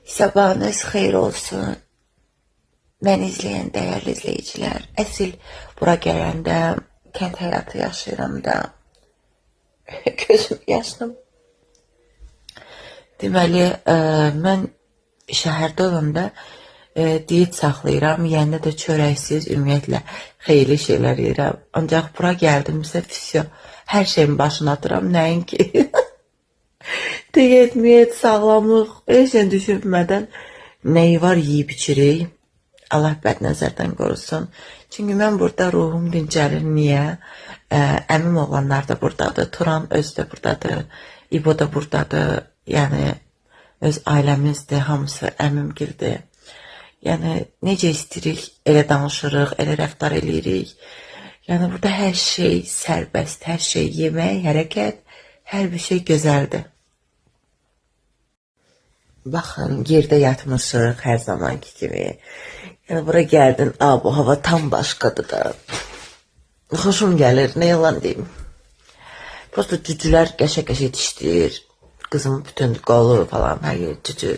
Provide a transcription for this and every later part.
Sabahınız xeyir olsun. Məni izləyən dəyərli izləyicilər. Əsl bura gələndə kənd həyatı yaşayıram da gözüm yaşlı. Deməli, mən şəhərdə olanda diyet saxlayıram. Yəni də çörəksiz, ümumiyyətlə xeyirli şeylər yeyirəm. Ancaq bura gəldimsə, hər şeyin başına atıram. Nəinki diyet, miyet, sağlamlıq, heç nə düşünmədən nəyi var yeyib içirik. Allah bəd nəzərdən qorusun. Çünki mən burada ruhum dincəlir. Niyə? Əmim oğlanlar da buradadır. Turan özü də buradadır. İbo da buradadır. Yəni öz ailəmizdir. Hamısı əmimgildir. Yəni necə istəyirik, elə danışırıq, elə rəftar eləyirik. Yəni burada hər şey sərbəst, hər şey yemək, hərəkət, hər bir şey gözəldir. Baxın, yerdə yatmışıq hər zamanki kimi. Yəni bura gəldin, bu hava tam başqadır da. Xoşum gəlir, nə yalan deyim. Prosta cücülər qəşə-qəşə dişləyir. Qızımın bütün qolu falan, hər yer cücü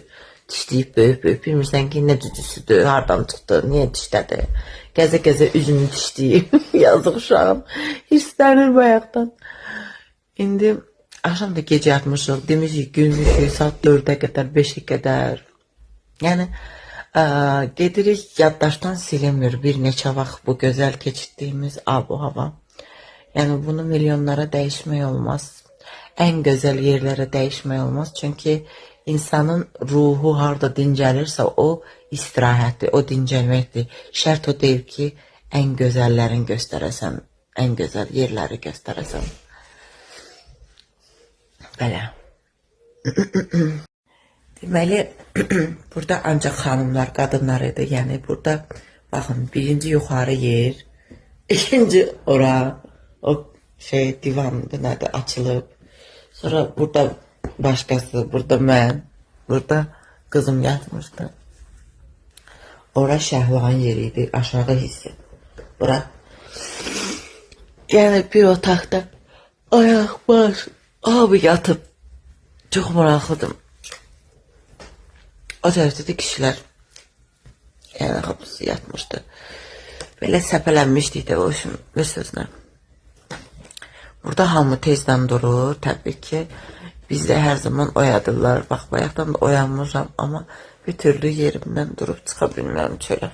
dişləyib böyük-böyük. Bilmirsən ki, nə cücüsüdür, hardan çıxdı, niyə dişlədi. Gəzə-gəzə üzünü dişləyib, yazıq uşağım. Hirslənir bayaqdan. İndi axşam da gecə yatmışıq, demişik günlük saat 4-ə qədər, 5-ə qədər. Yəni, gedirik, yaddaşdan silinmir bir neçə vaxt bu gözəl keçirdiyimiz ab-hava. Yəni, bunu milyonlara dəyişmək olmaz. Ən gözəl yerlərə dəyişmək olmaz. Çünki insanın ruhu harada dincəlirsə, o istirahətdir, o dincəlməkdir. Şərt o deyil ki, ən gözəllərini göstərəsən, ən gözəl yerləri göstərəsən. Belə. Deməli, burada ancaq xanımlar, qadınlar idi. Yəni, burada, baxın, birinci yuxarı yer, ikinci ora, o divandır, nədir, açılıb. Sonra burada başqası, burada mən, burada qızım yatmışdı. Ora Şəhlanın yeriydi, aşağı hissi. Bura. Yəni, bir otaqda ayaq, baş, abi yatıb. Çox maraqlıdır. O tərəfdə də kişilər, yəni hamısı yatmışdı. Belə səpələnmişdik də o üçün bir sözlə. Burada hamı tezdən durur, təbii ki. Bizdə hər zaman oyadırlar. Bax, bayaqdan da oyanmışam, amma bir türlü yerimdən durub çıxa bilmirəm çölə.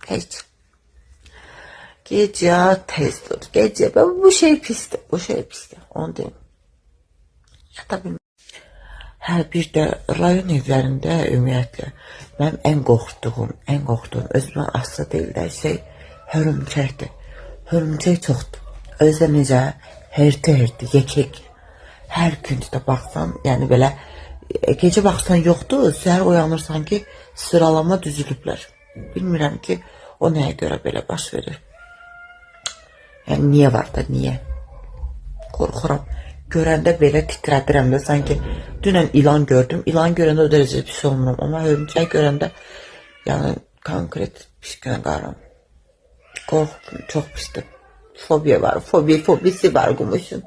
Heç. Gecə tez dur, gecə. Bu şey pisdir, bu şey pisdir. Onu deyim. Yata bilmirəm. Hə, bir də rayon evlərində ümumiyyətlə mənim ən qorxduğum, özümdən asılı deyil də şey, hörümçəkdir. Hörümçək çoxdur. Özdə necə, herti, yekək. Hər gündə baxsan, yəni belə, gecə baxsan yoxdur, səhər uyanırsan ki, sıralama düzülüblər. Bilmirəm ki, o nəyə görə belə baş verir. Yəni, niyə var da, niyə? Qorxuram. Görəndə belə titrədirəm də, sanki dünən ilan gördüm. İlan görəndə o dərəcə pis olmuram. Amma hörümçək görəndə, yəni, konkret pis qarım. Qorxum, çox pisdir. Fobiya var, fobisi var qumuşun.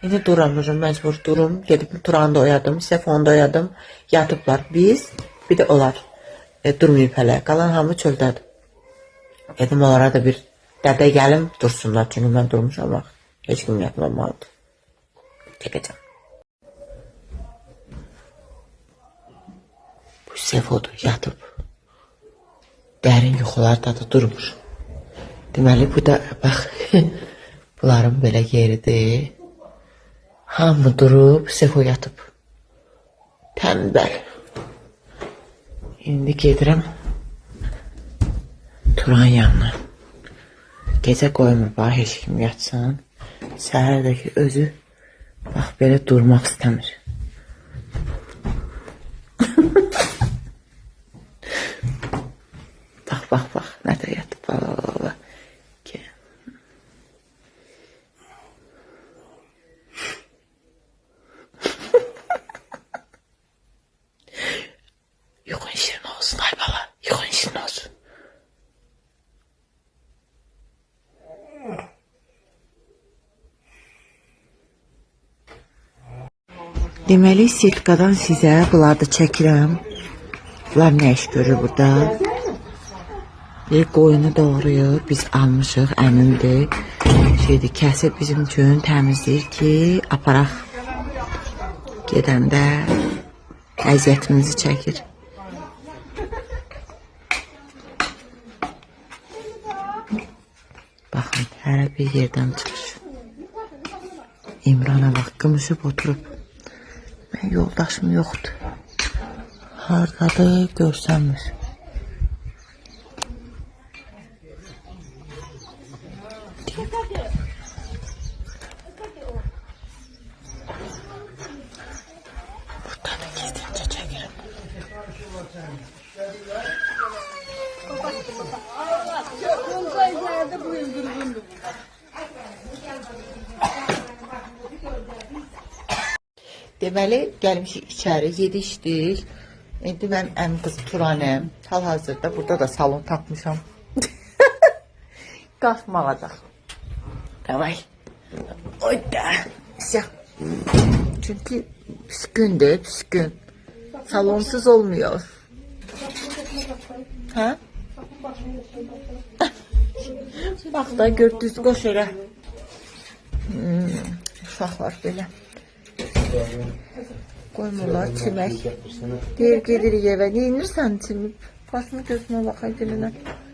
İndi duramıram, məcbur durum. Gedib Turanı da oyadım, Sefonu da oyadım. Yatıblar biz, bir də onlar. Durmayıb hələ, qalan hamı çöldədir. Dedim, onlara da bir dədə gəlim, dursunlar. Çünki mən durmuşam, bax. Heç kim yatmamalıdır. Çəkəcəm. Bu Sefodur, yatıb. Dərin yuxularda da durmur. Deməli, bu da, bax, bunların belə yeridir. Hamı durub, Sefo yatıb. Tənbəl. İndi gedirəm Turan yanına. Gecə qoymur, bax, heç kim yatsın. Səhərdəki özü, bax, belə durmaq istəmir. Bax, nədə yatıb, bala. Yuxun şirin olsun, ay bala, yuxun şirin olsun. Deməli, sitkadan sizə bunları da çəkirəm. Bunlar nə iş görür burada? Bir qoyunu doğrayır, biz almışıq, əmimdir. Kəsib bizim üçün təmizləyir ki, aparaq. Gedəndə əziyyətimizi çəkir. Baxın, hər bir yerdən çıxır. İmrana bax, qımışıb oturub. Mən yoldaşım yoxdur. Hardadır, görsənmir. Burada da gizlincə çəkirəm. Deməli, gəlmişik içəri, yedişdik. İndi mən ən qız Turanəm. Hal-hazırda burada da salon tapmışam. Qaçma alacaq. Davay. Oyda. Çünki püskündür, püskün. Salonsuz olmuyor. Hə? Bax da gördünüz, qoş elə. Uşaqlar belə. Qoymurlar çimək. Deyir, gedirik evə. Neyinirsən çimib? Başını gözümə baxay dilinə.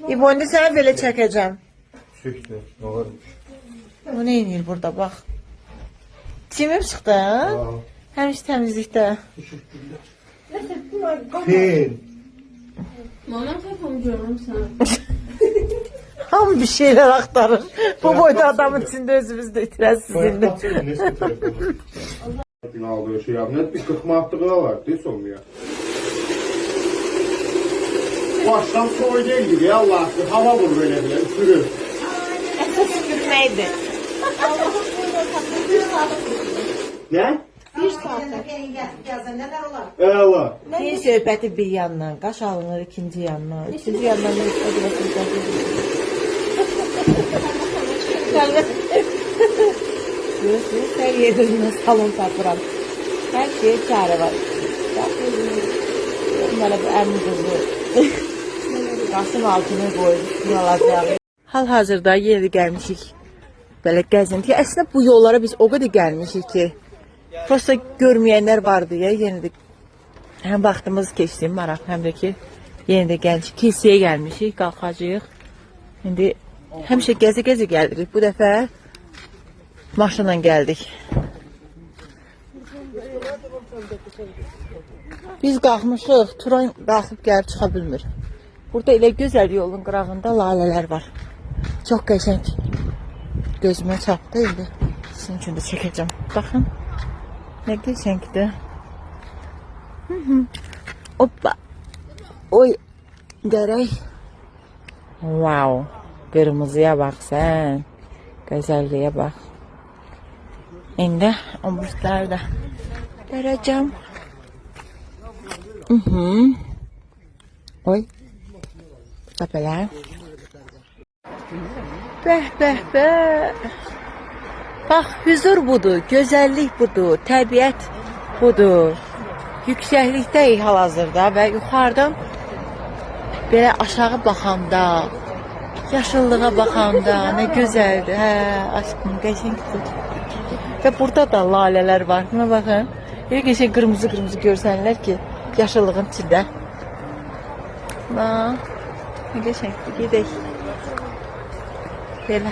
İbondi səni belə çəkəcəm. Söktü, ne varmış? O neyinir burada, bax. Çimib çıxdı, hə? Həmiş təmizlikdə. Fil. Bana kafamı görürüm sen. Hamı bir şeyler aktarır. Bu boyda adamın içinde özümüz de itirəz sizinle. Aldığı şey abi. Net bir 40 manatlığı var değil sonmuya. Baştan soy değil gibi ya Allah aşkına. Hava vur böyle bile. Sürür. Əsas sürməkdir. Ne? Bir saatte gelsin neler olur? Allah. Bir söhbəti bir yandan, qaş alınır ikinci yandan, üçüncü yandan da Görürsünüz, hər yerdə salon tapıram. Hər şey çare var. Onlara bu əmin qızı qaşın altını qoyub, alacaq. Hal-hazırda yeri gəlmişik. Belə gəzinti. Əslində bu yollara biz o qədər gəlmişik ki, prosta görməyənlər vardı ya, yenə də həm vaxtımız keçdi, maraq, həm də ki, yenə də gəlmişik, kilsəyə gəlmişik, qalxacağıq. İndi həmişə gəzi-gəzi gəlirik, bu dəfə maşınla gəldik. Biz qalxmışıq, Turan qalxıb gəlib çıxa bilmir. Burada elə gözəl yolun qırağında lalələr var. Çox qəşəng. Gözümə çarpdı indi. Sizin üçün də çəkəcəm. Baxın. Nə qəşəngdir. Hoppa. Oy. Görək. Wow. Qırmızıya bax sən. Gözəlliyə bax. İndi omuzları da görəcəm. Oy. Təpələr. Bəh, bəh, bəh. Bax, huzur budur, gözəllik budur, təbiət budur. Yüksəklikdəyik hal-hazırda və yuxarıdan belə aşağı baxanda, yaşıllığa baxanda nə gözəldir. Hə, aşkım, qəşəngdir. Və burada da lalələr var. Buna baxın. Bir qəşəng qırmızı-qırmızı görsənlər ki, yaşıllığın içində. Bax, nə qəşəngdir. Gedək. Belə.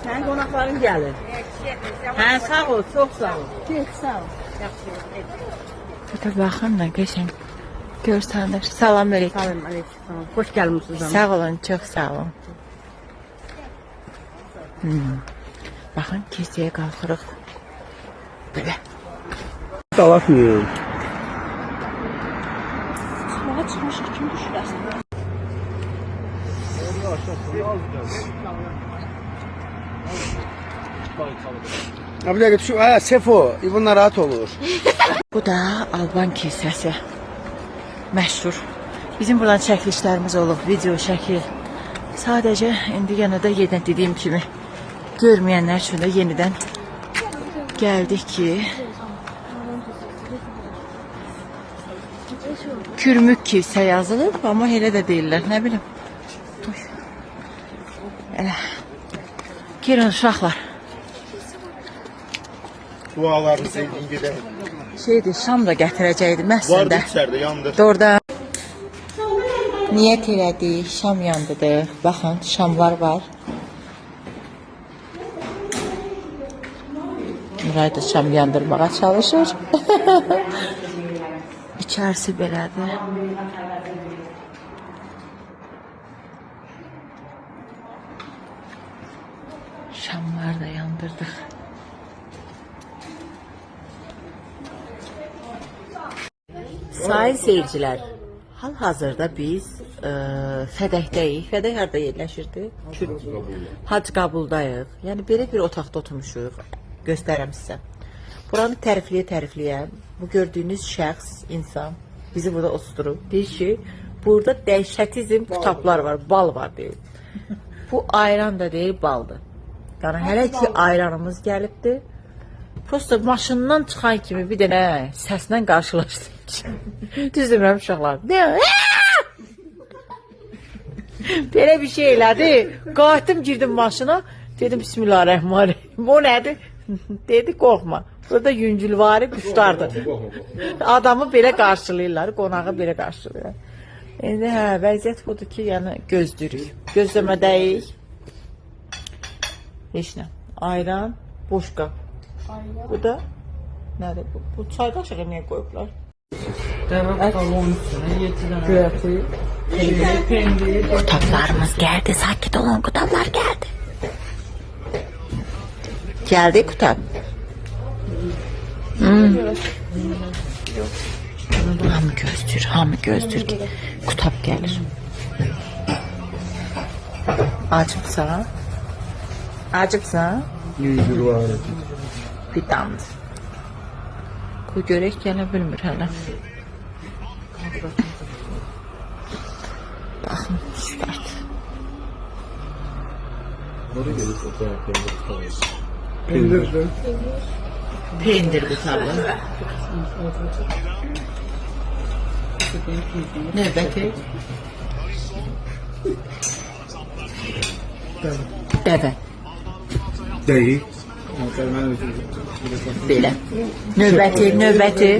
Sənin qonaqların gəlir. Hə, sağ ol, çox sağ ol. Geç sağ ol. Burada baxın nə qəşəng görsənir. Salam əleykum. Salam əleykum. Xoş gəlmisiniz. Sağ olun, çox sağ olun. Baxın, kilsəyə qalxırıq. Belə. Dalaşmıyorum. Çıkmağa çıkmışıq, kim düşürəsin? Ha bir dakika şu Sefo, bunlar rahat olur. Bu da Alban kilsəsi. Məşhur. Bizim buradan çəkilişlərimiz olub, video şəkil Sadəcə indi yenə də yenə dediyim kimi görməyənlər üçün də yenidən gəldik ki Kürmük kilsə yazılıb, amma elə də deyirlər, nə bilim. Elə. Girin uşaqlar. Dualarınızı edin gedək. Şeydir, şam da gətirəcəkdi Vardı məsəldə. içərdə, yandı. Orada niyət elədik, şam yandıdır. Baxın, şamlar var. Nuray da şam yandırmağa çalışır. İçərisi belədir. Şamlar da yandırdık. Sayın seyircilər, hal-hazırda biz Fədəkdəyik. Fədək harada yerləşirdi? Hacıqabuldayıq. Yəni belə bir otaqda oturmuşuq. Göstərəm sizə. Buranı tərifləyə. Bu gördüyünüz şəxs, insan bizi burada oturub. Deyir ki, burada dəhşətizm kitablar var, bal var deyir. Bu ayran da deyir, baldır. Yəni hələ ki ayranımız gəlibdir. Prosta maşından çıxan kimi bir dənə səslə qarşılaşdık. Düz demirəm uşaqlar. Belə bir şey elədi. Qayıtdım, girdim maşına. Dedim Bismillahirrahmanirrahim. O nədir? Dedi qorxma. Burada yüngülvari quşlardır. Adamı belə qarşılayırlar, qonağı belə qarşılayırlar. İndi hə, vəziyyət budur ki, yəni gözləyirik. Gözləmədəyik. Heç nə. Ayran, boş qab. Bu da nədir bu? Bu çay qaşığı niyə qoyublar? Kutablarımız geldi. Sakit olun, kutablar geldi. Geldi kutab. Hamı gözdür ki kutab gelir. Acıpsa? Bir damdır. Koy görək gələ bilmir hələ. Baxın, start. Pendir qutabı. Növbəti. Dəvə. Deyil. Belə. Növbəti.